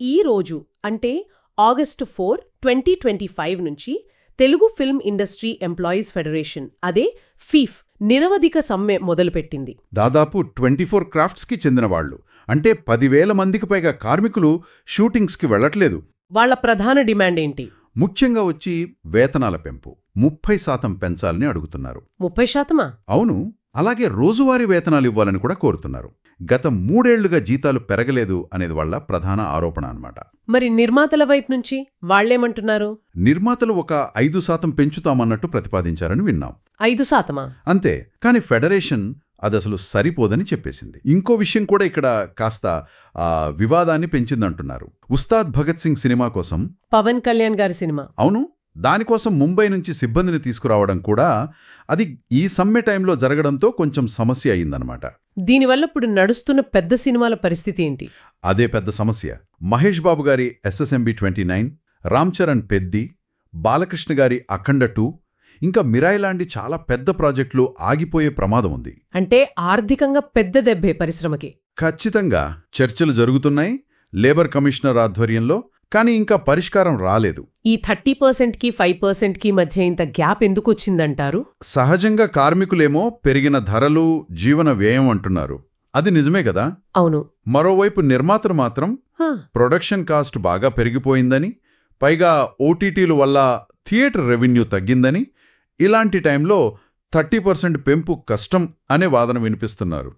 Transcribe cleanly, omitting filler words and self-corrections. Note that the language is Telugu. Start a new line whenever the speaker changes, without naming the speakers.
ఈ రోజు అంటే August 4, 2025 నుంచి Telugu film industry employees federation అదే ఫీఫ్ నిరవధిక సమ్మె మొదలుపెట్టింది.
దాదాపు 24 క్రాఫ్ట్స్కి చెందినవాళ్లు, అంటే 10,000 మందికి పైగా కార్మికులు షూటింగ్స్కి వెళ్లట్లేదు.
వాళ్ల ప్రధాన డిమాండ్ ఏంటి?
ముఖ్యంగా వచ్చి వేతనాల పెంపు 30% పెంచాలని అడుగుతున్నారు.
30%?
అవును, అలాగే రోజువారీ వేతనాలు ఇవ్వాలని కూడా కోరుతున్నారు. గత 3 ఏళ్లుగా జీతాలు పెరగలేదు అనేది వాళ్ళ ప్రధాన ఆరోపణ అన్నమాట.
మరి నిర్మాతల వైపు నుంచి వాళ్లేమంటున్నారు?
నిర్మాతలు ఒక 5% పెంచుతామన్నట్టు ప్రతిపాదించారని విన్నాం.
5%?
అంతే, కాని ఫెడరేషన్ అదసలు సరిపోదని చెప్పేసింది. ఇంకో విషయం కూడా ఇక్కడ కాస్త వివాదాన్ని పెంచిందంటున్నారు. ఉస్తాద్ భగత్ సింగ్ సినిమా కోసం
పవన్ కళ్యాణ్ గారి సినిమా.
అవును, దానికోసం ముంబై నుంచి సిబ్బందిని తీసుకురావడం కూడా అది ఈ సమ్మె టైంలో జరగడంతో కొంచెం సమస్య అయిందనమాట.
దీనివల్ల ఇప్పుడు నడుస్తున్న పెద్ద సినిమాల పరిస్థితి ఏంటి?
అదే పెద్ద సమస్య. మహేష్ బాబు గారి SSMB 29, రామ్ చరణ్ పెద్ది, బాలకృష్ణ గారి అఖండ 2, ఇంకా మిరాయి లాంటి చాలా పెద్ద ప్రాజెక్టులు ఆగిపోయే ప్రమాదం ఉంది.
అంటే ఆర్థికంగా పెద్ద దెబ్బే పరిశ్రమకి.
ఖచ్చితంగా. చర్చలు జరుగుతున్నాయి లేబర్ కమిషనర్ ఆధ్వర్యంలో, కానీ ఇంకా పరిష్కారం రాలేదు.
ఈ 30%కి 5%కి మధ్య ఇంత గ్యాప్ ఎందుకొచ్చిందంటారు?
సహజంగా కార్మికులేమో పెరిగిన ధరలు, జీవన వ్యయం అంటున్నారు. అది నిజమే కదా.
అవును.
మరోవైపు నిర్మాతలు మాత్రం ప్రొడక్షన్ కాస్ట్ బాగా పెరిగిపోయిందని, పైగా ఓటీటీల వల్ల థియేటర్ రెవెన్యూ తగ్గిందని, ఇలాంటి టైంలో 30% పెంపు కష్టం అనే వాదన వినిపిస్తున్నారు.